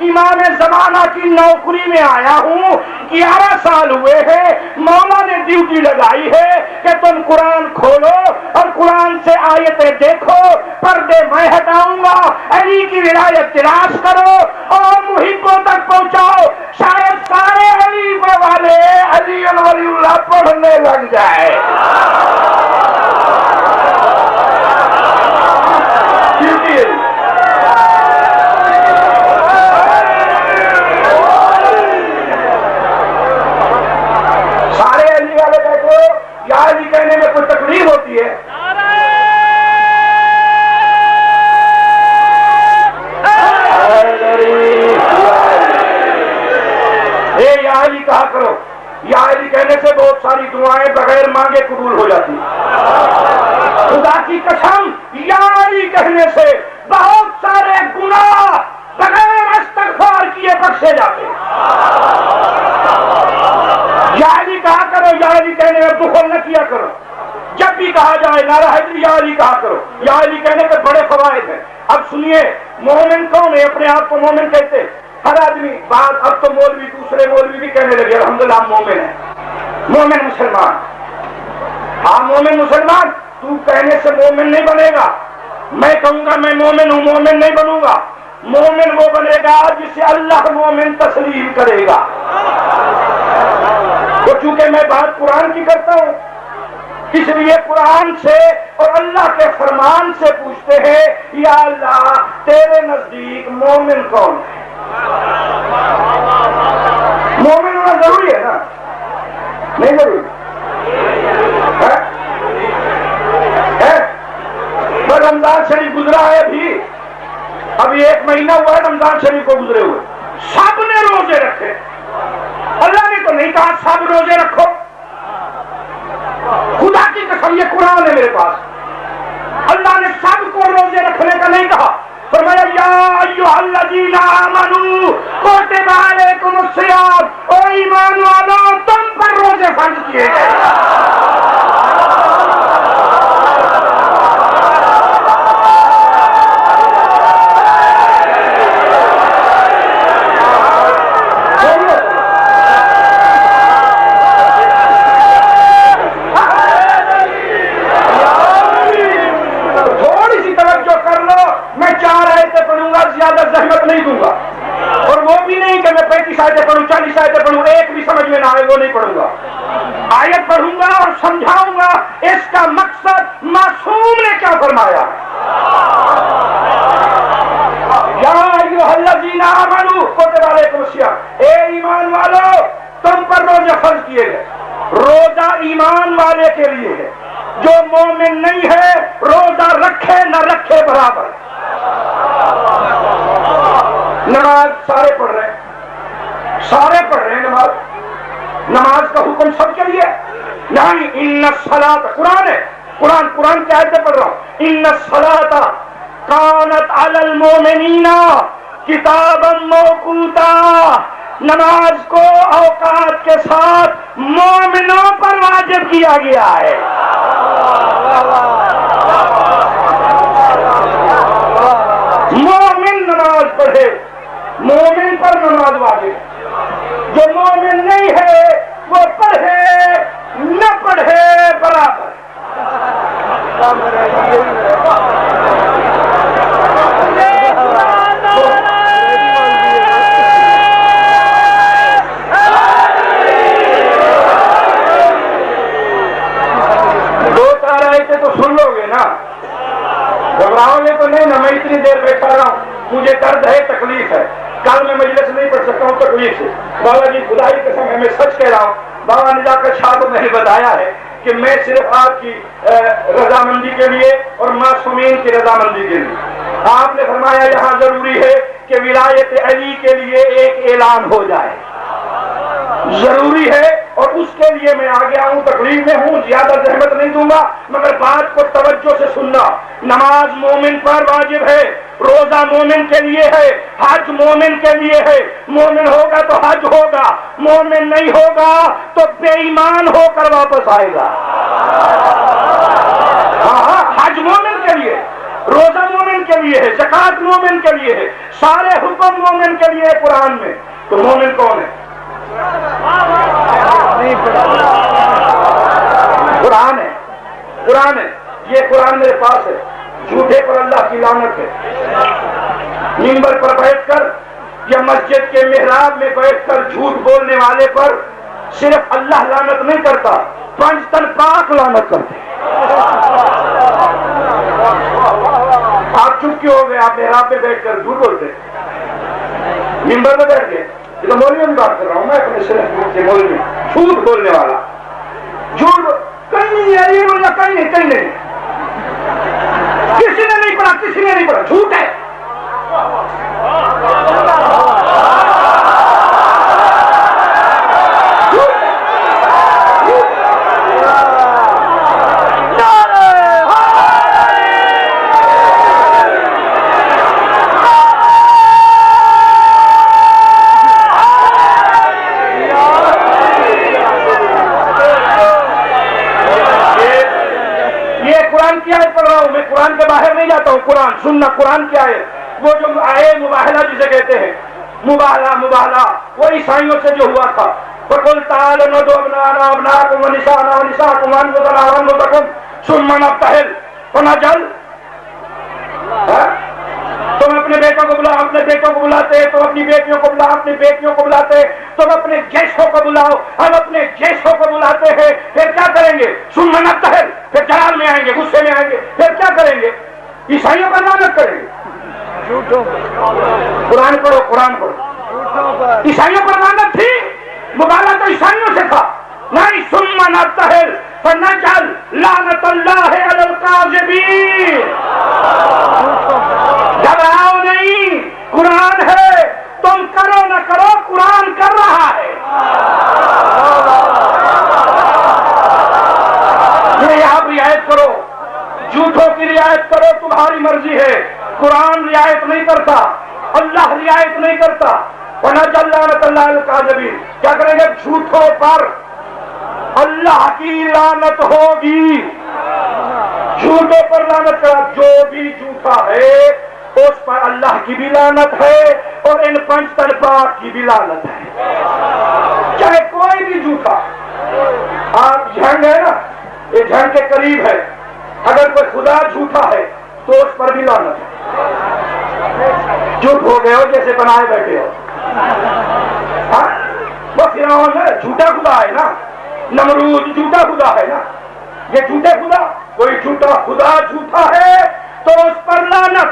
امام زمانہ کی نوکری میں آیا ہوں، 11 سال ہوئے ہیں، مولا نے ڈیوٹی لگائی ہے کہ تم قرآن کھولو اور قرآن سے آیتیں دیکھو، پردے میں ہٹاؤں گا، علی کی ولایت تلاش کرو اور محبوں تک پہنچاؤ، شاید سارے علی والے علی ولی اللہ پڑھنے لگ جائے۔ سارے علی والے کہتے ہو یا علی کہنے میں کوئی تکلیف ہوتی ہے؟ یا علی کہا کرو، یا علی کہنے سے بہت ساری دعائیں بغیر مانگے قبول ہو جاتی ہیں۔ خدا کی قسم، یا علی کہنے سے بہت سارے گناہ بغیر استغفار کیے بخشے جاتے ہیں۔ یا علی کہا کرو، یا علی کہنے میں بخل نہ کیا کرو، جب بھی کہا جائے نعرہ حیدری یا علی کہا کرو، یا علی کہنے کے بڑے فوائد ہیں۔ اب سنیے، مومن کون ہے؟ اپنے آپ کو مومن کہتے ہیں ہر آدمی، بات اب تو مولوی دوسرے مولوی بھی کہنے لگے الحمدللہ ہم مومن ہیں، مومن مسلمان۔ ہاں مومن مسلمان، تو کہنے سے مومن نہیں بنے گا، میں کہوں گا میں مومن ہوں، مومن نہیں بنوں گا۔ مومن وہ بنے گا جسے اللہ مومن تسلیم کرے گا۔ تو چونکہ میں بات قرآن کی کرتا ہوں، اس لیے قرآن سے اور اللہ کے فرمان سے پوچھتے ہیں یا اللہ تیرے نزدیک مومن کون ہے؟ مومن ہونا ضروری ہے نا؟ نہیں ضروری ہے؟ رمضان شریف گزرا ہے ابھی 1 مہینہ ہوا ہے رمضان شریف کو گزرے ہوئے، سب نے روزے رکھے۔ اللہ نے تو نہیں کہا سب روزے رکھو، خدا کی قسم یہ قرآن ہے میرے پاس، اللہ نے سب کو روزے رکھنے کا نہیں کہا، فرمایا یا ایھا الذین آمنوا کتب علیکم الصیام، او ایمان والو تم پر روزے فرض کیے گئے۔ زیادہ زحمت نہیں دوں گا، اور وہ بھی نہیں کہ میں 35 آیتیں پڑھوں 40 آیتیں پڑھوں، ایک بھی سمجھ میں نہ آئے وہ نہیں پڑھوں گا، آیت پڑھوں گا اور سمجھاؤں گا اس کا مقصد معصوم نے کیا فرمایا۔ یا ایھا الذین آمنوا کتب علیکم الصیام، اے ایمان والو تم پر روزے فرض کیے گئے۔ روزہ ایمان والے کے لیے ہے، جو مومن نہیں ہے روزہ رکھے نہ رکھے برابر۔ نماز سارے پڑھ رہے ہیں، سارے پڑھ رہے ہیں نماز کا حکم سب کے لیے نہیں۔ ان الصلاۃ، قرآن ہے، قرآن کی آیتیں پڑھ رہا ہوں، ان الصلاۃ کانت علی المؤمنین کتابا موقوتا، نماز کو اوقات کے ساتھ مومنوں پر واجب کیا گیا ہے۔ مومن نماز پڑھے، مومن پر نماز واجب، جو مومن نہیں ہے وہ پڑھے نہ پڑھے برابر۔ دو چار آیتیں تو سن لو گے نا، گھبراؤ گے تو نہیں نا؟ میں اتنی دیر بیٹھا رہا ہوں، مجھے درد ہے، تکلیف ہے، کل میں مجلس نہیں پڑھ سکتا ہوں تکلیف سے۔ بابا جی خدا کی قسم ہے میں سچ کہہ رہا ہوں، بابا نے جا کر شاہ کو میں نے بتایا ہے کہ میں صرف آپ کی رضامندی کے لیے اور معصومین کی رضامندی کے لیے، آپ نے فرمایا یہاں ضروری ہے کہ ولایت علی کے لیے ایک اعلان ہو جائے، ضروری ہے، اور اس کے لیے میں آ گیا ہوں، تکلیف میں ہوں، زیادہ زحمت نہیں دوں گا، مگر بات کو توجہ سے سننا۔ نماز مومن پر واجب ہے، روزہ مومن کے لیے ہے، حج مومن کے لیے ہے، مومن ہوگا تو حج ہوگا، مومن نہیں ہوگا تو بے ایمان ہو کر واپس آئے گا۔ ہاں حج مومن کے لیے، روزہ مومن کے لیے ہے, زکات مومن کے لیے ہے, سارے حکم مومن کے لیے ہے قرآن میں. تو مومن کون ہے؟ قرآن ہے, قرآن ہے. یہ قرآن میرے پاس ہے. جھوٹے پر اللہ کی لعنت ہے. منبر پر بیٹھ کر یا مسجد کے محراب میں بیٹھ کر جھوٹ بولنے والے پر صرف اللہ لعنت نہیں کرتا, پنج تن پاک لعنت کرتے. آپ چپ کیوں ہو گئے؟ آپ محراب میں بیٹھ کر جھوٹ بولتے, منبر میں بیٹھ کے. یہ تو مولویوں کی بات کر رہا ہوں میں, اپنے صرف جھوٹ کے مولوی, جھوٹ بولنے والا. جھوٹ کہیں نہیں ہے, یہ بولنا کہیں نہیں, کہیں نہیں. کسی نے نہیں پڑھا, کسی نے نہیں پڑھا, جھوٹ ہے. قرآن کے باہر نہیں جاتا ہوں, قرآن سننا. قرآن کیا ہے؟ وہ جو آئے مباہلہ جسے کہتے ہیں, مباہلہ وہ عیسائیوں سے جو ہوا تھا. فَقُلْ تَعَالَوْا نَدْعُ أَبْنَاءَنَا وَأَبْنَاءَكُمْ وَنِسَاءَنَا وَنِسَاءَكُمْ وَأَنفُسَنَا وَأَنفُسَكُمْ ثُمَّ نَبْتَهِلْ فَنَجْعَلْ. تم اپنے بیٹوں کو بلاؤ, اپنے بیٹوں کو بلاتے, تم اپنی بیٹیوں کو بلاؤ, اپنی بیٹیوں کو بلاتے, تم اپنے جیشوں کو بلاؤ, ہم اپنے جیشوں کو بلاتے ہیں. پھر کیا کریں گے؟ ثم نبتہل, پھر جلال میں آئیں گے, غصے میں آئیں گے. پھر کیا کریں گے؟ عیسائیوں پر لعنت کریں گے. قرآن پڑھو, قرآن پڑھو. عیسائیوں پر لعنت تھی, مبالغہ تو عیسائیوں سے تھا. نہیں, ثم نبتہل فنجعل لعنت اللہ علی الکاذبین. گھبراؤ نہیں, قرآن ہے, تم کرو نہ کرو, قرآن کر رہا ہے. یہ آپ رعایت کرو, جھوٹوں کی رعایت کرو, تمہاری مرضی ہے. قرآن رعایت نہیں کرتا, اللہ رعایت نہیں کرتا. فنجعل لعنت اللہ علی الکاذبین. کیا کریں گے؟ جھوٹوں پر اللہ کی لعنت ہوگی. جھوٹوں پر لعنت کرا, جو بھی جھوٹا ہے اس پر اللہ کی بھی لعنت ہے اور ان پنج تن پاک کی بھی لعنت ہے. چاہے کوئی بھی جھوٹا. آپ جھنگ ہے نا, یہ جھنگ کے قریب ہے, اگر کوئی خدا جھوٹا ہے تو اس پر بھی لعنت ہے. جھوٹ ہو گئے ہو جیسے بنائے بیٹھے ہو. وہ فرعون ہے, جھوٹا خدا ہے نا. نمرود جھوٹا خدا ہے نا. یہ جھوٹے خدا, کوئی جھوٹا خدا جھوٹا ہے تو اس پر لعنت.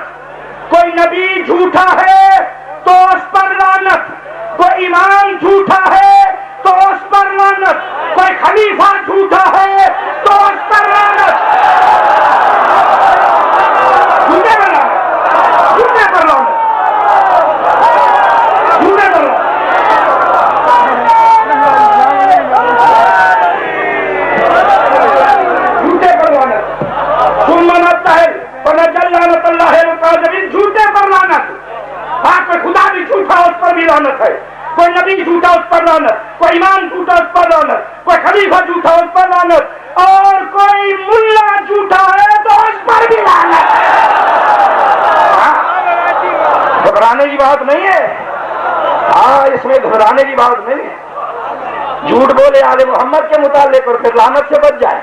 کوئی نبی جھوٹا ہے تو اس پر لعنت. کوئی امام جھوٹا ہے تو اس پر لعنت. کوئی خلیفہ جھوٹا ہے تو اس پر لعنت. جھوٹے پر لعنت, جھوٹے پر لعنت, جھوٹے پر لعنت. جھوٹے پر لعنت. ہاں, کوئی خدا بھی جھوٹا اس پر بھی لعنت ہے. کوئی نبی جھوٹا اس پر لعنت. کوئی امام جھوٹا اس پر لعنت. کوئی خلیفہ جھوٹا اس پر لعنت. اور کوئی ملا جھوٹا ہے تو اس پر بھی لعنت. گھبرانے کی بات نہیں ہے. ہاں, اس میں گھبرانے کی بات نہیں ہے. جھوٹ بولے آل محمد کے متعلق اور پھر لعنت سے بچ جائے.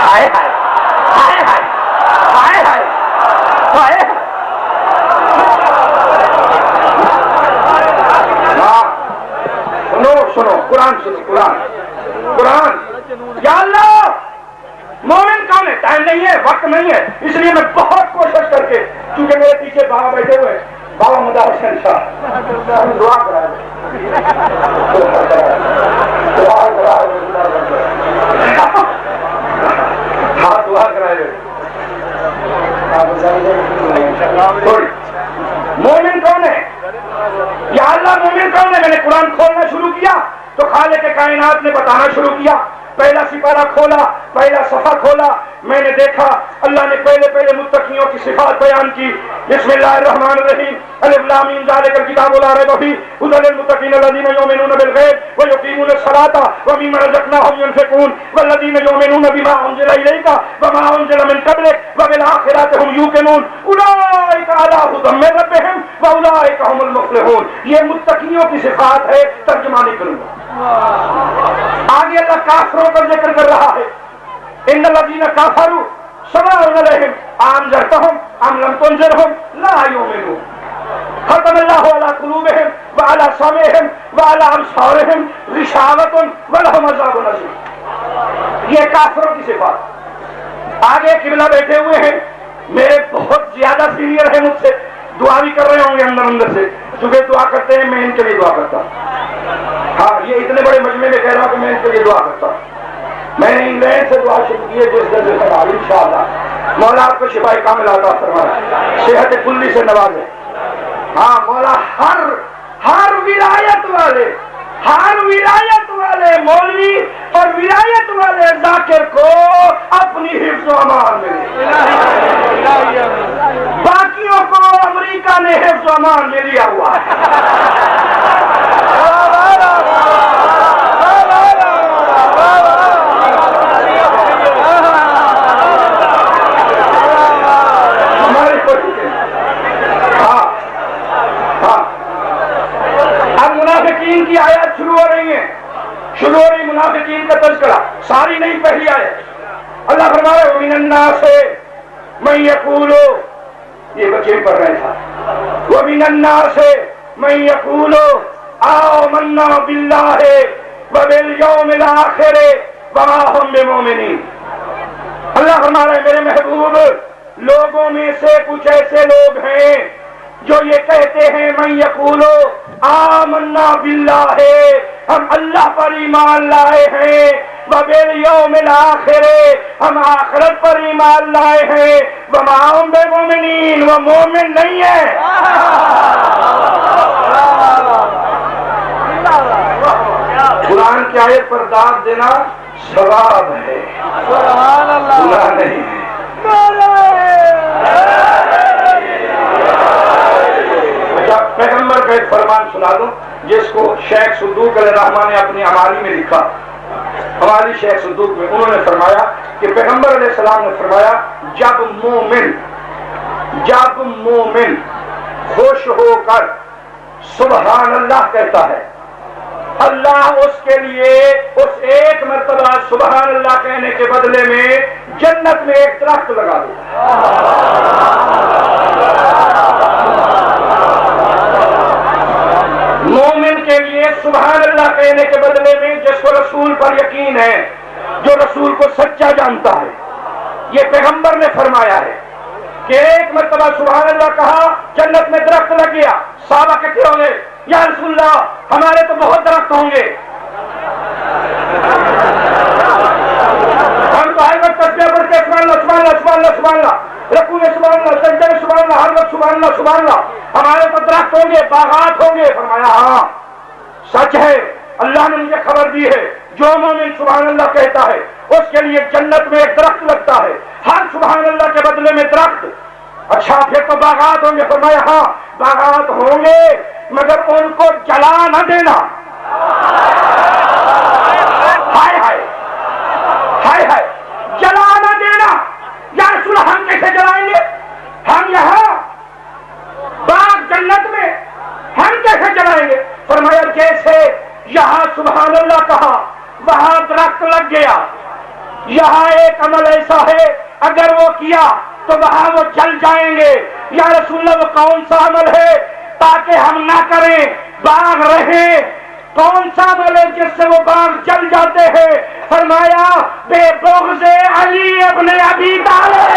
ہائے ہائے, ہائے ہائے, ہائے ہائے, ہائے. سنو, قرآن سنو, قرآن. یا اللہ, مومن کون ہے؟ ٹائم نہیں ہے, وقت نہیں ہے, اس لیے میں بہت کوشش کر کے, کیونکہ میرے پیچھے بابا بیٹھے ہوئے, بابا مدار حسین شاہ, دعا کرا ہاں, دعا کرائے. مومن کون ہے؟ یا اللہ, مومن کون ہے؟ میں نے قرآن کھولنا شروع کیا تو خالق کائنات نے بتانا شروع کیا. پہلا سپارہ کھولا, پہلا صفحہ کھولا, میں نے دیکھا اللہ نے پہلے پہلے متقیوں کی صفات بیان کی. بسم اللہ الرحمن الرحیم. الف لام میم ذالک الکتاب لا ریب فیہ ھدی للمتقین الذین یؤمنون بالغیب ویقیمون الصلاۃ ومما رزقناہم ینفقون والذین یؤمنون بما انزل الیک وما انزل من قبلک وبالآخرۃ هم یوقنون اولئک علی ھدی من ربہم واولئک هم المفلحون. یہ متقیوں کی صفات ہے. ترجمہ نہیں کروں گا. آگے اللہ کافروں کا ذکر کر رہا ہے. ان الذین کفروا سواء علیہم انذرتہم ام لم تنذرہم لا یؤمنون. ختم اللہ علی قلوبہم وعلی سمعہم وعلی ابصارہم غشاوۃ ولہم عذاب عظیم. یہ کافروں کی صفات. آگے قبلہ بیٹھے ہوئے ہیں, میرے بہت زیادہ سینئر ہیں مجھ سے, دعا بھی کر رہے ہوں گے اندر اندر سے, چونکہ دعا کرتے ہیں میں ان کے لیے دعا کرتا ہوں. ہاں, یہ اتنے بڑے مجمع میں کہہ رہا ہوں کہ میں ان کے لیے دعا کرتا ہوں. میں نے انگلینڈ سے دعا شروع کی ہے جس درجے سے انشاءاللہ مولا آپ کو شفائے کامل عطا فرمائے, صحت کلی سے نوازے. ہاں مولا ہر ولایت والے مولوی اور ولایت والے ذاکر کو اپنی حفظ و امان ملے. باقیوں کو امریکہ نے حفظ و امان میں لیا ہوا ہے. منافقین کی آیات شروع ہو رہی ہیں, شروع ہو رہی منافقین کا تذکرہ, ساری نہیں پہلی آیت. اللہ فرما رہا ہے وَمِنَ النَّاسِ مَن يَقُولُ, یہ بچے پڑھ رہے تھا, وَمِنَ النَّاسِ مَن يَقُولُ آمَنَّا بِاللَّهِ وَبِالْيَوْمِ الْآخِرِ وَمَا هُم بِمُؤْمِنِينَ. اللہ فرما رہا ہے میرے محبوب, لوگوں میں سے کچھ ایسے لوگ ہیں جو یہ کہتے ہیں من یقولو آمنا باللہ, ہم اللہ پر ایمان لائے ہیں, وبالیوم الآخر, ہم آخرت پر ایمان لائے ہیں, وما ہم بمؤمنین, وہ مومن نہیں ہے. قرآن کی آیت پر داد دینا ثواب ہے, گناہ نہیں ہے. پیغمبر کا ایک فرمان سنا دوں جس کو شیخ صدوق علیہ الرحمٰن نے اپنی عمالی میں لکھا. ہماری شیخ صدوق میں انہوں نے فرمایا کہ پیغمبر علیہ السلام نے فرمایا جب مومن خوش ہو کر سبحان اللہ کہتا ہے, اللہ اس کے لیے اس ایک مرتبہ سبحان اللہ کہنے کے بدلے میں جنت میں ایک درخت لگا دیتا ہے. مومن کے لیے سبحان اللہ کہنے کے بدلے میں جس کو رسول پر یقین ہے, جو رسول کو سچا جانتا ہے, یہ پیغمبر نے فرمایا ہے کہ ایک مرتبہ سبحان اللہ کہا, جنت میں درخت لگ گیا. صحابہ کہتے ہوں گے یا رسول اللہ ہمارے تو بہت درخت ہوں گے, ہم تو ہر وقت تسبیح پڑھتے سبحان اللہ سبحان اللہ سبحان اللہ سبحان اللہ, رکوع میں سبحان اللہ, سجدے میں سبحان اللہ, ہر وقت سبحان اللہ سبحان اللہ, ہمارے تو درخت ہوں گے, باغات ہوں گے. فرمایا ہاں سچ ہے, اللہ نے مجھے خبر دی ہے, جو مومن سبحان اللہ کہتا ہے اس کے لیے جنت میں ایک درخت لگتا ہے, ہر سبحان اللہ کے بدلے میں درخت. اچھا پھر تو باغات ہوں گے. فرمایا ہاں باغات ہوں گے, مگر ان کو جلا نہ دینا. ہائے ہائے ہائے ہائے, جلا نہ دینا. یا رسول ہم کیسے جلائیں گے, ہم یہاں باغ جنت میں ہم کیسے جلائیں گے. فرمایا جیسے یہاں سبحان اللہ کہا وہاں درخت لگ گیا, یہاں ایک عمل ایسا ہے اگر وہ کیا تو وہاں وہ جل جائیں گے. یا رسول اللہ وہ کون سا عمل ہے تاکہ ہم نہ کریں, باغ رہے, کون سا عمل ہے جس سے وہ باغ جل جاتے ہیں. فرمایا بے بغض علی ابن ابی طالب.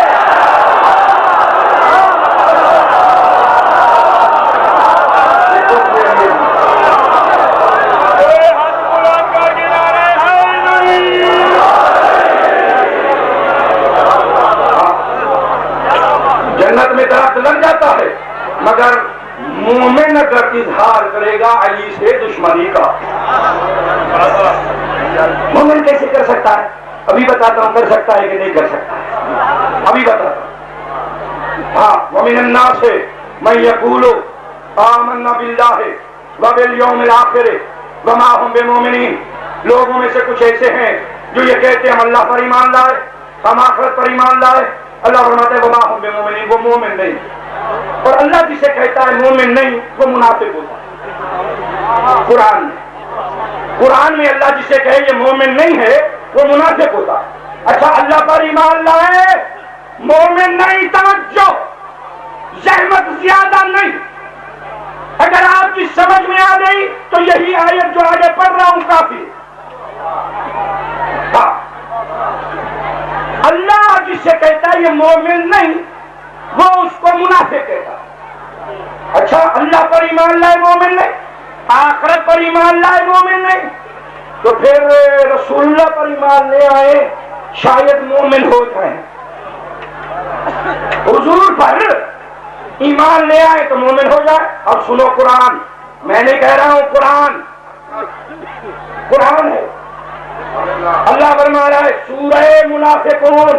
جنت میں درخت لگ جاتا ہے, مگر مومن اگر اظہار کرے گا علی سے دشمنی کا, مومن کیسے کر سکتا ہے؟ ابھی بتاتا ہوں کر سکتا ہے کہ نہیں کر سکتا ہے. ابھی بتا. ہاں ومن الناس من یقول آمنا باللہ وبالیوم الآخر وما هم بمؤمنین. لوگوں میں سے کچھ ایسے ہیں جو یہ کہتے ہیں ہم اللہ پر ایمان لائے, ہم آخرت پر ایمان لائے. اللہ فرماتا ہے وما هم بمؤمنین, وہ مومن نہیں. اور اللہ جسے کہتا ہے مومن نہیں وہ منافق ہوتا ہے. قرآن میں اللہ جسے کہے یہ مومن نہیں ہے وہ منافق ہوتا ہے. اچھا اللہ پر ایمان لائے مومن نہیں, توجہ زحمت زیادہ نہیں. اگر آپ کی سمجھ میں آ گئی تو یہی آیت جو آگے پڑھ رہا ہوں کافی. اللہ جسے کہتا ہے یہ مومن نہیں وہ اس کو منافق کہتا ہے. اچھا اللہ پر ایمان لائے مومن نہیں, آخرت پر ایمان لائے مومن نہیں, تو پھر رسول اللہ پر ایمان لے آئے شاید مومن ہو جائیں. حضور پر ایمان لے آئے تو مومن ہو جائے. اب سنو قرآن, میں نہیں کہہ رہا ہوں, قرآن ہے. اللہ فرما رہا ہے سورہ منافقون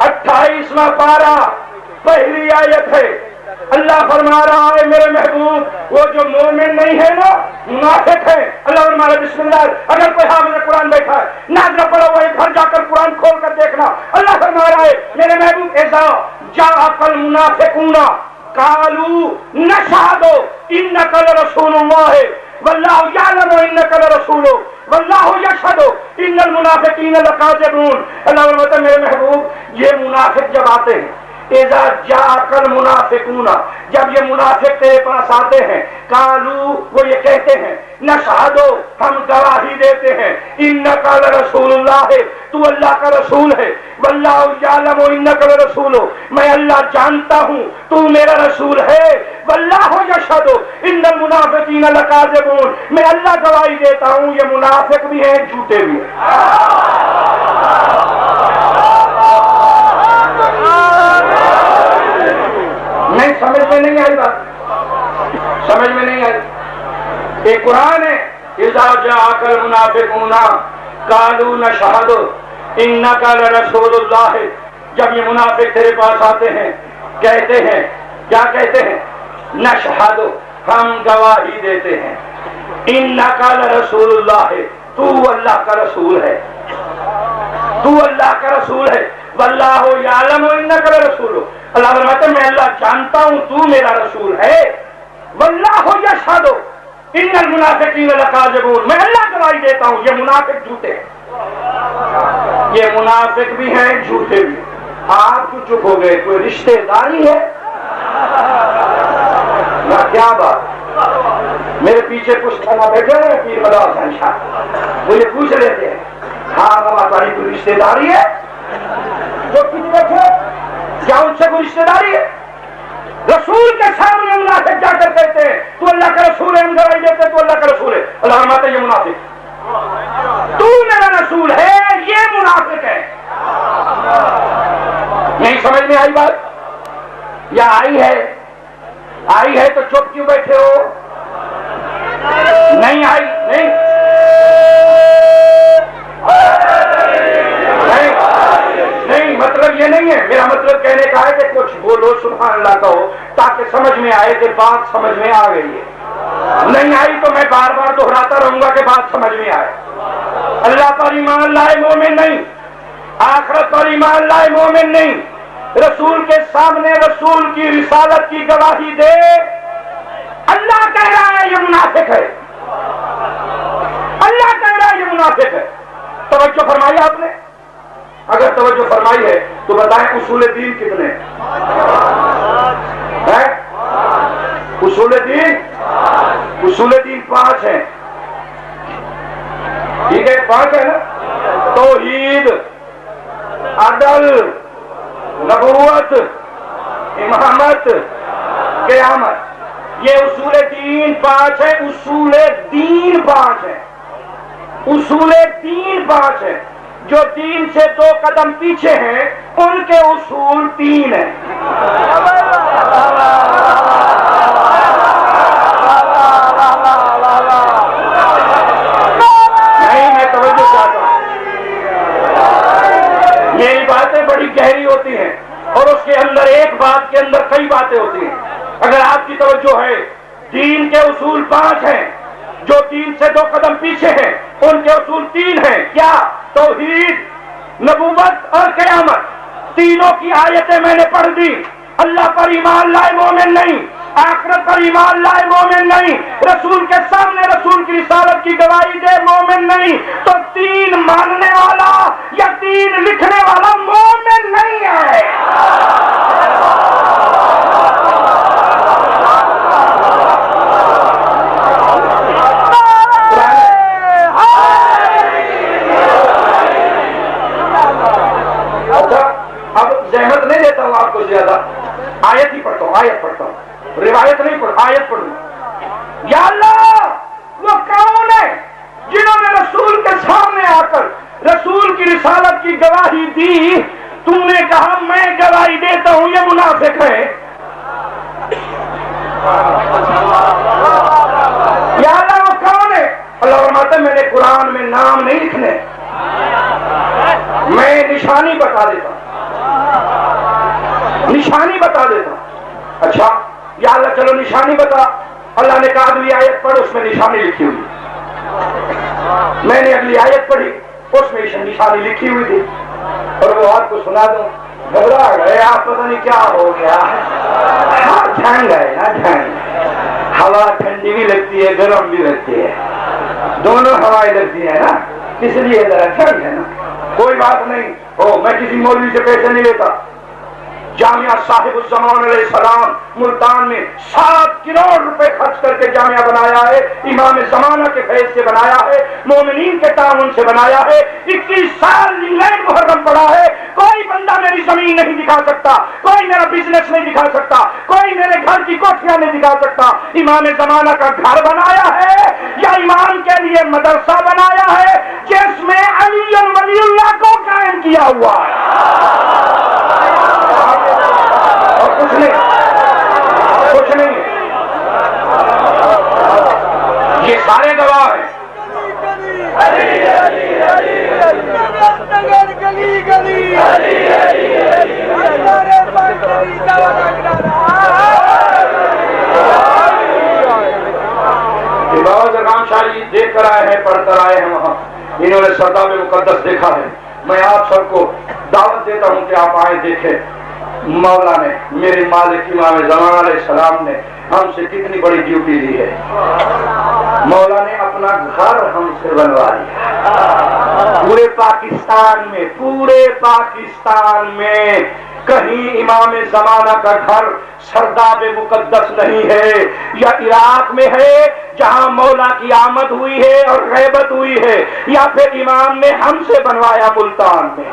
28واں پارہ پہلی آیت ہے. اللہ فرما رہا ہے میرے محبوب وہ جو مومن نہیں ہے نا منافق ہے. اللہ فرما رہا ہے بسم اللہ, اگر کوئی حافظ قرآن بیٹھا ہے ناظرہ پڑھا ہوا ہے گھر جا کر قرآن کھول کر دیکھنا. اللہ فرما رہا ہے میرے محبوب اذا جاءک المنافقون قالوا نشهد انک لرسول اللہ واللہ یعلم انک لرسولہ واللہ یشہد ان المنافقین لکاذبون. اللہ فرماتا ہے میرے محبوب یہ منافق جب آتے ہیں اذا جاءک المنافقون, جب یہ منافق تیرے پاس آتے ہیں, قالوا وہ یہ کہتے ہیں, نشہد ہم گواہی دیتے ہیں, انک لرسول اللہ تو اللہ کا رسول ہے, واللہ یعلم انک لرسول میں اللہ جانتا ہوں تو میرا رسول ہے, واللہ یشہد ان المنافقین لکاذبون میں اللہ گواہی دیتا ہوں یہ منافق بھی ہیں جھوٹے بھی ہیں. نہیں سمجھ میں نہیں آئی بات, سمجھ میں نہیں آئی. ایک قرآن ہے اذا جاءک المنافقون قالوا نشہد انک لرسول اللہ. جب یہ منافق تیرے پاس آتے ہیں کہتے ہیں, کیا کہتے ہیں, نشہد ہم گواہی دیتے ہیں, انک لرسول اللہ تو اللہ کا رسول ہے, تو اللہ کا رسول ہے, واللہ یعلم انک لرسول. اللہ فرماتا ہے میں اللہ جانتا ہوں تو میرا رسول ہے, واللہ یشہد ان المنافقین لکاذبون میں اللہ گواہی دیتا ہوں یہ منافق جھوٹے ہیں. یہ منافق بھی ہیں جھوٹے بھی. آپ کیوں چپ ہو گئے, کوئی رشتہ داری ہے نہ کیا بات؟ میرے پیچھے کچھ کھانا بیٹھے ہیں پیر بلا حسین شاہ, مجھے پوچھ لیتے ہیں ہاں ہماری کوئی رشتہ داری ہے؟ جو پیچھے بیٹھے کیا ان سے کوئی رشتہ داری ہے؟ رسول کے سامنے منافق جا کر کہتے ہیں تو اللہ کا رسول ہے, ہم گواہی دیتے تو اللہ کا رسول ہے. اللہ فرماتا ہے یہ منافق, تو میرا رسول ہے یہ منافق ہے. نہیں سمجھ میں آئی بات یا آئی ہے؟ آئی ہے تو چپ کیوں بیٹھے ہو؟ نہیں آئی, نہیں نہیں مطلب یہ نہیں ہے, میرا مطلب کہنے کا ہے کہ کچھ بولو سبحان اللہ کہو تاکہ سمجھ میں آئے کہ بات سمجھ میں آ گئی ہے. نہیں آئی تو میں بار بار دہراتا رہوں گا کہ بات سمجھ میں آئے. اللہ پر ایمان لائے مومن نہیں, آخرت پر ایمان لائے مومن نہیں, رسول کے سامنے رسول کی رسالت کی گواہی دے, اللہ کہہ رہا ہے یہ منافق ہے, اللہ کہہ رہا ہے یہ منافق ہے. توجہ فرمائی آپ نے؟ اگر توجہ فرمائی ہے تو بتائیں اصول دین کتنے ہیں؟ اصول دین 5 ہیں, ٹھیک ہے 5 ہے نا. توحید, عدل, نبوت, امامت, قیامت, یہ اصول دین 5 ہیں. اصول دین 5 ہیں, اصول دین 5 ہیں. جو دین سے 2 قدم پیچھے ہیں ان کے اصول 3 ہیں. نہیں میں توجہ چاہتا ہوں, میری باتیں بڑی گہری ہوتی اصول 5 ہیں، جو 3 سے 2 قدم پیچھے ہیں ان کے اصول 3 ہیں. کیا؟ توحید، نبوت اور قیامت. تینوں کی آیتیں میں نے پڑھ دی. اللہ پر ایمان لائے مومن نہیں، آخرت پر ایمان لائے مومن نہیں، رسول کے سامنے رسول کی رسالت کی گواہی دے مومن نہیں. تو 3 ماننے والا یا 3 لکھنے والا مومن نہیں ہے. اب زحمت نہیں دیتا ہوں آپ کو زیادہ، آیت ہی پڑھتا ہوں، آیت پڑھتا ہوں، روایت نہیں پڑھتا، آیت پڑھوں. یا اللہ وہ کون ہے جنہوں نے رسول کے سامنے آ کر رسول کی رسالت کی گواہی دی، تم نے کہا میں گواہی دیتا ہوں یہ منافق ہے. یا اللہ وہ کون ہے؟ اللہ فرماتا ہے میں نے قرآن میں نام نہیں لکھنے، میں نشانی بتا دیتا ہوں، نشانی بتا دیتا ہوں. اچھا یا اللہ چلو نشانی بتا. اللہ نے کہا اگلی آیت پڑھ، اس میں نشانی لکھی ہوئی. میں نے اگلی آیت پڑھی، اس میں نشانی لکھی ہوئی تھی. اور وہ آپ کو سنا دوں، گھبرا گئے آپ، پتہ نہیں کیا ہو گیا. ہاں جھنگ ہے نا، جھنگ. ہوا ٹھنڈی بھی لگتی ہے، گرم بھی لگتی ہے، دونوں ہوائیں لگتی ہیں نا، اس لیے ذرا جھنگ ہے نا. کوئی بات نہیں ہو، میں کسی مولوی سے پیسے نہیں لیتا. جامعہ صاحب الزمان علیہ السلام ملتان میں 7 کروڑ روپے خرچ کر کے جامعہ بنایا ہے، امام زمانہ کے فیض سے بنایا ہے، مومنین کے تعاون سے بنایا ہے. 21 سال انگلینڈ محرم پڑا ہے. کوئی بندہ میری زمین نہیں دکھا سکتا، کوئی میرا بزنس نہیں دکھا سکتا، کوئی میرے گھر کی کوٹھیاں نہیں دکھا سکتا. امام زمانہ کا گھر بنایا ہے یا امام کے لیے مدرسہ بنایا ہے جس میں علی ولی اللہ کو قائم کیا ہوا ہے. کچھ نہیں، کچھ نہیں. یہ سارے گواہ ہیں. بابا زرگان شاہی دیکھ کر آئے ہیں، پڑھ کر آئے ہیں وہاں. انہوں نے سرداب مقدس دیکھا ہے. میں آپ سب کو دعوت دیتا ہوں کہ آپ آئیں دیکھیں. مولا نے، میرے مالک امام زمان علیہ السلام نے ہم سے کتنی بڑی ڈیوٹی لی ہے. مولا نے اپنا گھر ہم سے بنوا لیا. پورے پاکستان میں، پورے پاکستان میں کہیں امام زمانہ کا گھر سرداب مقدس نہیں ہے. یا عراق میں ہے جہاں مولا کی آمد ہوئی ہے اور غیبت ہوئی ہے، یا پھر امام نے ہم سے بنوایا ملتان میں.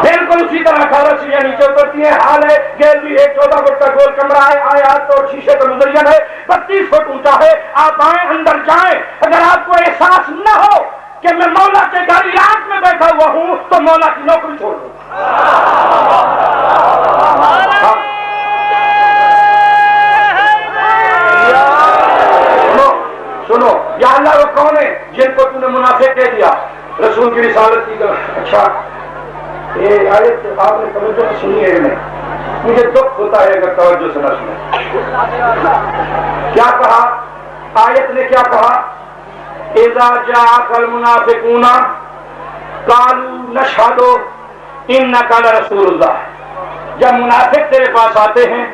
بالکل اسی طرح 18 سیڑھیاں نیچے اترتی ہیں. حال ہے گیلری ہے، 14 فٹ کا گول کمرہ ہے، آیات اور شیشے کا مزین ہے، 32 فٹ اونچا ہے. آپ آئیں، اندر جائیں. اگر آپ کو احساس نہ ہو کہ میں مولا کے گھر عراق میں بیٹھا ہوا ہوں تو مولا کی نوکری چھوڑ دوں. سنو یا اللہ وہ کون ہے جن کو تم نے منافق کہہ دیا رسول کی رسالت کی. اچھا یہ آیت آپ نے توجہ سے سنی ہے نہیں؟ مجھے دکھ ہوتا ہے اگر توجہ سے نہ سنے. کیا کہا آیت نے؟ کیا کہا؟ اذا جاءك المنافقون قالوا نشهد انك لرسول اللہ. جب منافق تیرے پاس آتے ہیں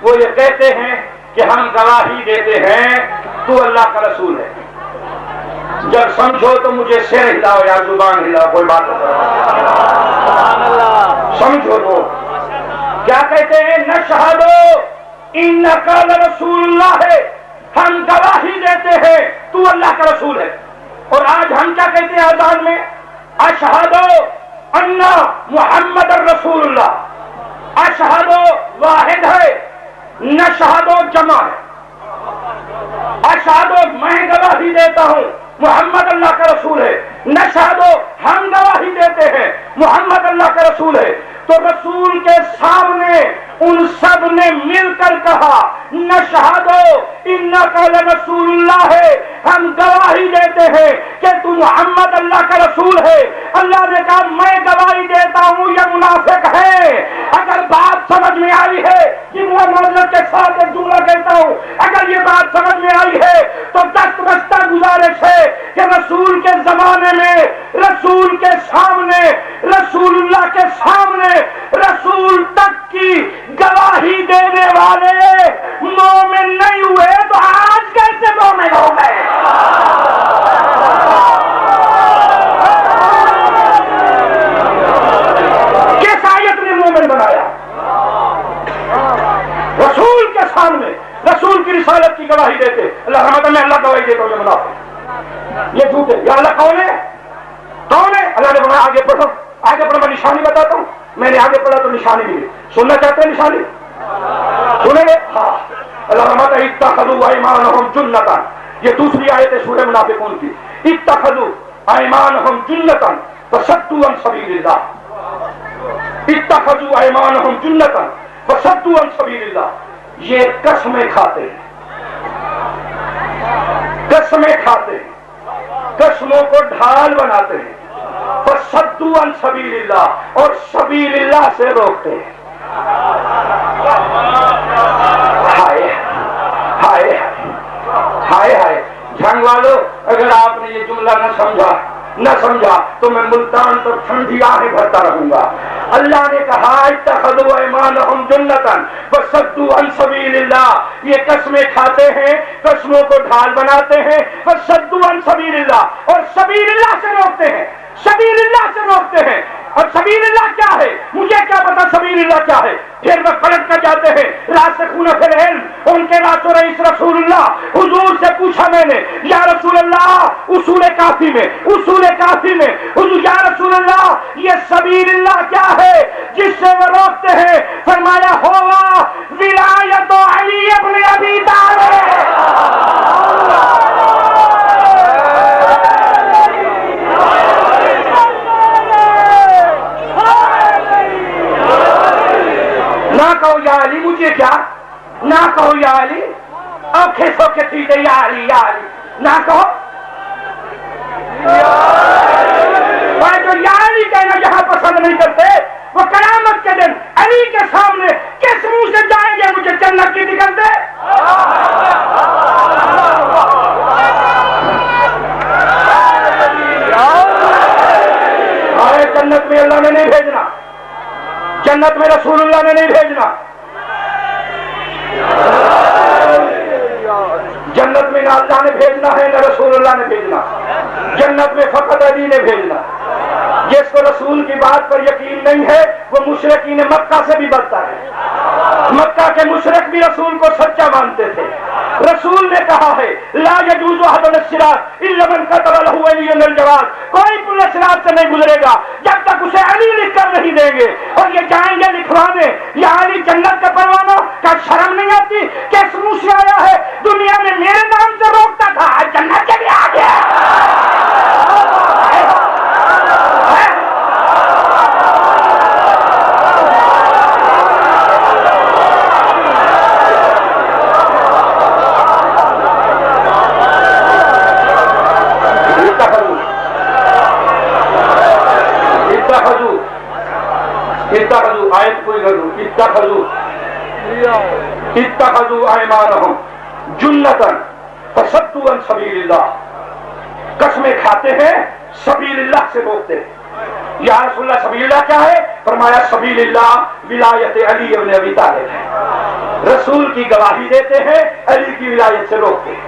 وہ یہ کہتے ہیں کہ ہم گواہی دیتے ہیں تو اللہ کا رسول ہے. جب سمجھو تو مجھے سر ہلاؤ یا زبان ہلاؤ، کوئی بات نہیں. سمجھو تو کیا کہتے ہیں؟ نشہد انک لرسول اللہ ہے، ہم گواہی دیتے ہیں تو اللہ کا رسول ہے. اور آج ہم کیا کہتے ہیں اذان میں؟ اشہد ان محمد الرسول اللہ. اشہد واحد ہے، نشہد جمع ہے. اشہد میں گواہی دیتا ہوں محمد اللہ کا رسول ہے، نشہد ہم گواہی دیتے ہیں محمد اللہ کا رسول ہے. تو رسول کے سامنے ان سب نے مل کر کہا نشہدو انکا لرسولullah ہے، ہم گواہی دیتے ہیں کہ تو محمد اللہ کا رسول ہے۔ اللہ نے کہا میں گواہی دیتا ہوں یہ منافق ہے۔ اگر بات سمجھ میں آئی ہے کہ محمد کے ساتھ ایک جملہ کہتا ہوں، اگر یہ بات سمجھ میں آئی ہے تو دست بستہ گزارش ہے کہ رسول کے زمانے میں رسول کے سامنے رسول اللہ کے سامنے رسول تک کی گواہی دینے والے مومن نہیں ہوئے تو آج کیسے مومن ہو گئے؟ کس آیت نے مومن بنایا؟ رسول کے سامنے رسول کی رسالت کی گواہی دیتے اللہ رحمت میں اللہ گواہی دیتا ہوں یہ منافق یہ جھوٹے۔ یا اللہ کون ہے؟ کون ہے؟ اللہ نے بولا آگے پڑھو، آگے پڑھو، میں نشانی بتاتا ہوں۔ میں نے آگے پڑھا تو نشانی ملی، سننا چاہتے ہیں نشانی؟ سنیں گے؟ ہاں۔ اللہ رحمت ہے اتخذوا ایمانہم جنتا، یہ دوسری آیت ہے سورہ منافقون کی۔ اتخذوا ایمانہم جنتا فصدوا عن سبیل اللہ، اتخذوا ایمانہم جنتا فصدوا عن سبیل اللہ، یہ قسمیں کھاتے ہیں، قسمیں کھاتے ہیں، قسموں کو ڈھال بناتے ہیں، فصدوا عن سبیل اللہ، اور سبیل اللہ سے روکتے ہیں۔ ہائے ہائے ہائے ہائے جنگ والو، اگر آپ نے یہ جملہ نہ سمجھا تو میں ملتان تو ٹھنڈی آہیں بھرتا رہوں گا۔ اللہ نے کہا اتخذوا ایمانہم جنتا فصدوا عن سبیل اللہ، یہ قسمیں کھاتے ہیں، قسموں کو ڈھال بناتے ہیں، فصدوا عن سبیل اللہ، اور سبیل اللہ سے روکتے ہیں، سبیل اللہ سے روکتے ہیں۔ اور سبیل اللہ کیا ہے؟ مجھے کیا پتا سبیل اللہ کیا ہے؟ پھر وہ پلٹ کر جاتے ہیں راسخون فی العلم، ان کے راسو رئیس رسول اللہ، حضور سے پوچھا میں نے یا رسول اللہ اصول کافی میں حضور یا رسول اللہ یہ سبیل اللہ کیا ہے جس سے وہ روکتے ہیں؟ فرمایا ہوا ولایت علی ابن ابی طالب۔ نہ کہو یا علی، مجھے کیا نہ کہو یا علی، آنکھیں سو کے سیدھے یا علی یا علی نہ کہو۔ اور جو یا علی کہنا یہاں پسند نہیں کرتے وہ قیامت کے دن علی کے سامنے کس منہ سے جائیں گے مجھے جنت کی نکل دے؟ ارے جنت میں اللہ نے نہیں بھیجنا، جنت میں رسول اللہ نے نہیں بھیجنا، جنت میں نہ اللہ نے بھیجنا ہے نہ رسول اللہ نے بھیجنا، جنت میں فقط علی نے بھیجنا۔ جس کو رسول کی بات پر یقین نہیں ہے وہ مشرکین مکہ سے بھی بدتر ہے۔ مکہ کے مشرک بھی رسول کو سچا مانتے تھے۔ رسول نے کہا ہے لا يجوز احد الصراط الا من كتب له علی الجواز، کوئی پل صراط سے نہیں گزرے گا جب تک اسے علی لکھ کر نہیں دیں گے، اور یہ جائیں گے لکھوانے یا علی جنت کا پروانہ، کا شرم نہیں آتی کہ اس منہ سے آیا ہے دنیا میں میرے نام سے روکتا تھا آج جنت کے بھی آ گیا۔ اتخذوا آیت کوئی غزو اتخذوا ایمانہم جنتا فصدوا عن سبیل اللہ، قسمیں کھاتے ہیں سبیل اللہ سے روکتے ہیں۔ یا رسول اللہ سبیل اللہ کیا ہے؟ فرمایا سبیل اللہ ولایت علی ابن ابی طالب ہے، رسول کی گواہی دیتے ہیں علی کی ولایت سے روکتے ہیں،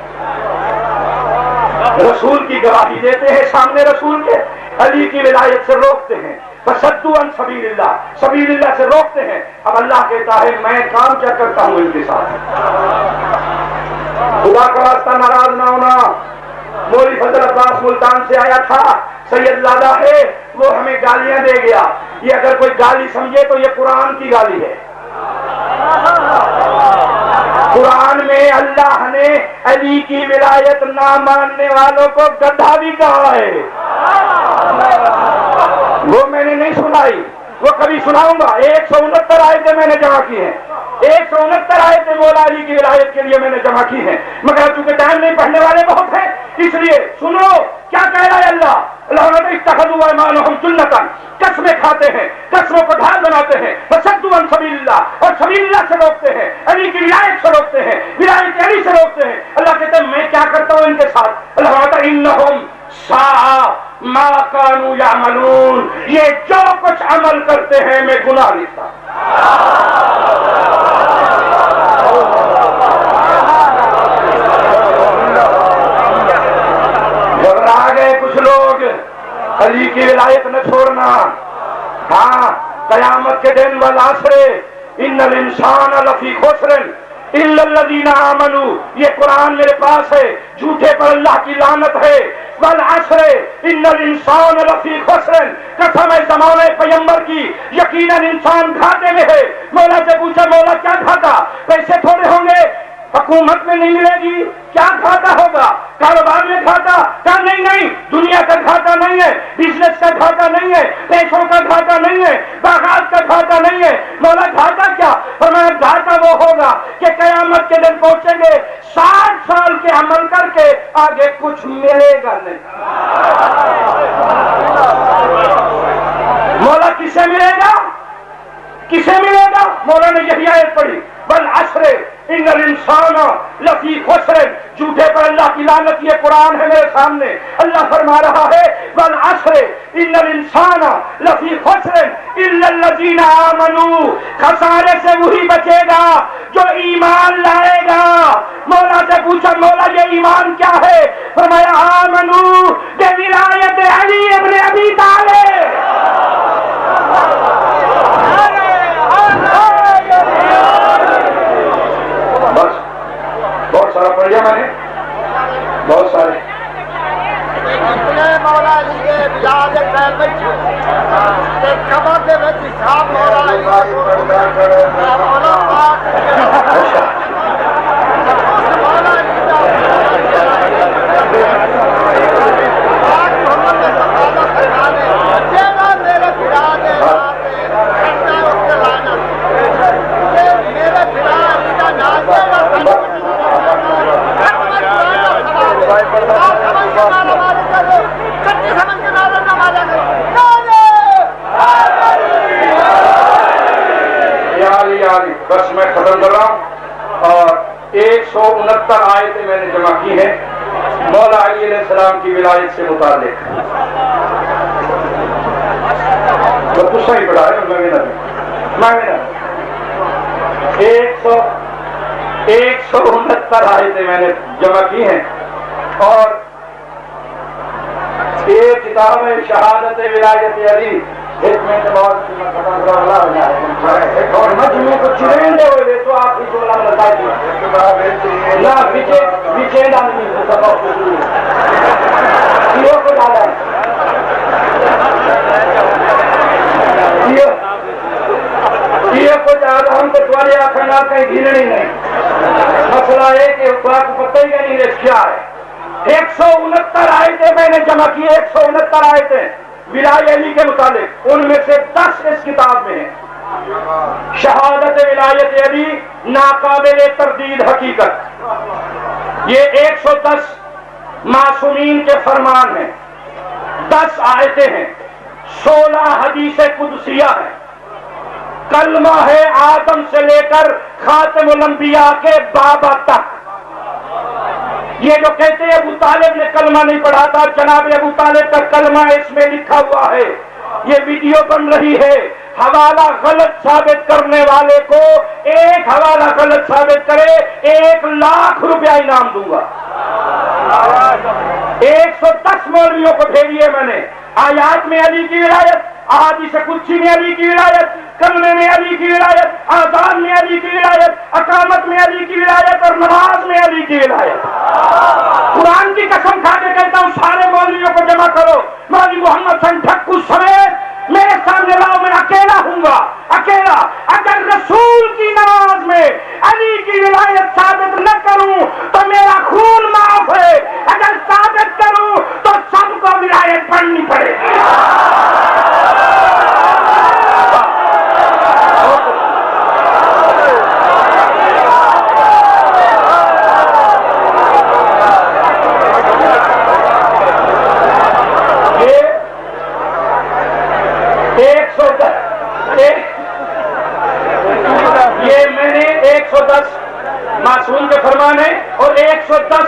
رسول کی گواہی دیتے ہیں سامنے رسول کے، علی کی ولایت سے روکتے ہیں۔ فصدوا عن سبیل اللہ، سبیل اللہ سے روکتے ہیں۔ اب اللہ کہتا ہے میں کام کیا کرتا ہوں ان کے ساتھ؟ خدا کا واسطہ ناراض نہ ہونا۔ مولوی فضل عباس ملتان سے آیا تھا، سید زادہ ہے، وہ ہمیں گالیاں دے گیا۔ یہ اگر کوئی گالی سمجھے تو یہ قرآن کی گالی ہے۔ قرآن میں اللہ نے علی کی ولایت نہ ماننے والوں کو گدھا بھی کہا ہے۔ وہ میں نے نہیں سنائی، وہ کبھی سناؤں گا. 169 آیتیں میں نے جمع کی ہیں, 169 آیتیں مولا علی کی ولایت کے لیے میں نے جمع کی ہیں, مگر چونکہ ٹائم نہیں پڑھنے والے بہت ہیں اس لیے سنو کیا کہہ رہا ہے اللہ. اللہ نے اتخذوا ایمانہم جنۃ, قسمیں کھاتے ہیں, قسموں کو ڈھال بناتے ہیں, فصدوا عن سبیل اللہ, اور سبیل اللہ سے روکتے ہیں, علی کی ولایت سے روکتے ہیں, ولایت علی سے روکتے ہیں. اللہ کہتے ہیں میں کیا کرتا ہوں ان کے ساتھ. اللہ کہتا ہے انہم ساء ما کانوا یعملون, یہ جو کچھ عمل کرتے ہیں میں گناہ لیتا. گھبرا گئے کچھ لوگ, علی کی ولایت نہ چھوڑنا. ہاں قیامت کے دن والعصر ان الانسان لفی خسر الا الذین آمنوا, یہ قرآن میرے پاس ہے, جھوٹے پر اللہ کی لعنت ہے. والعصر ان الانسان لفی خسر, قسم ہے زمانے پیغمبر کی, یقیناً انسان گھاٹے میں ہے. مولا سے پوچھا مولا کیا گھاٹا, پیسے تھوڑے ہوں گے, حکومت میں نہیں ملے گی, کیا گھاٹا ہوگا, کاروبار میں گھاٹا, کہا نہیں نہیں, دنیا کا گھاٹا نہیں ہے, بزنس کا گھاٹا نہیں ہے, پیسوں کا گھاٹا نہیں ہے, باغات کا گھاٹا نہیں ہے. مولا گھاٹا کیا, فرمایا گھاٹا وہ ہوگا کہ قیامت کے دن پہنچیں گے 60 سال کے عمل کر کے آگے کچھ ملے گا نہیں. مولا کسے ملے گا, کسے ملے گا. مولا نے یہی آیت پڑھی والعصر ان الانسان لفی خسر, جھوٹے پر اللہ کی لعنت. یہ قرآن ہے میرے سامنے, اللہ فرما رہا ہے والعصر ان الانسان لفی خسر الا الذین آمنوا, خسارے سے وہی بچے گا جو ایمان لائے گا. مولا سے پوچھا مولا یہ ایمان کیا ہے, فرمایا آمنوا بولایت علی ابن ابی طالب. بس بہت سارا پڑھ لیا میں نے, بہت سارے. مولا علی کے بلاد خیر بیٹھے خبر دے وچ صاحب مولا علی مولا پاک مولا علی محمد مصطفی سرکار نے جیڑا میرے بلاد میرے بلاد کا نام بس میں ختم کر رہا ہوں. اور 169 آیتیں میں نے جمع کی ہیں مولا علی علیہ السلام کی ولایت سے متعلق. تو کچھ نہیں پڑھا ہے میں 169 آیتیں میں نے جمع کی ہیں. اور یہ کتاب ہے شہادت ولایت علی, اور مجموع کو چرندے ہوئے تو آپ ہی جو ہم کو تمہاری آخر آپ کہیں گھیننی نہیں. مسئلہ ہے کہ پتہ ہی نہیں کیا ہے. 169 آیتیں میں نے جمع کی, 169 آیتیں ولایت علی کے متعلق, ان میں سے 10 اس کتاب میں ہیں. شہادت ولایت علی ناقابل تردید حقیقت, یہ 110 معصومین کے فرمان ہیں, 10 آیتیں ہیں, 16 حدیث قدسیہ ہیں, کلمہ ہے آدم سے لے کر خاتم الانبیاء کے بابا تک. یہ جو کہتے ہیں ابو طالب نے کلمہ نہیں پڑھا تھا, جناب ابو طالب کا کلمہ اس میں لکھا ہوا ہے. یہ ویڈیو بن رہی ہے, حوالہ غلط ثابت کرنے والے کو ایک حوالہ غلط ثابت کرے 1,00,000 روپیہ انعام دوں گا. 110 مولویوں کو بھیجیے میں نے. آیات میں علی کی ولایت, احادیث قدسی میں علی کی ولایت, کلمے میں علی کی ولایت, آذان میں علی کی ولایت, اقامت میں علی کی ولایت, اور نماز میں علی کی ولایت. قرآن کی قسم کھا کے کہتا ہوں سارے مولویوں کو جمع کرو, مولوی محمد حسن ٹھکو سمیت میرے سامنے لاؤ, میں اکیلا ہوں گا, اکیلا. اگر رسول کی نماز میں علی کی ولایت ثابت نہ کروں تو میرا خون معاف ہے, اگر ثابت کروں تو سب کو ولایت پڑھنی پڑے گی.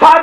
7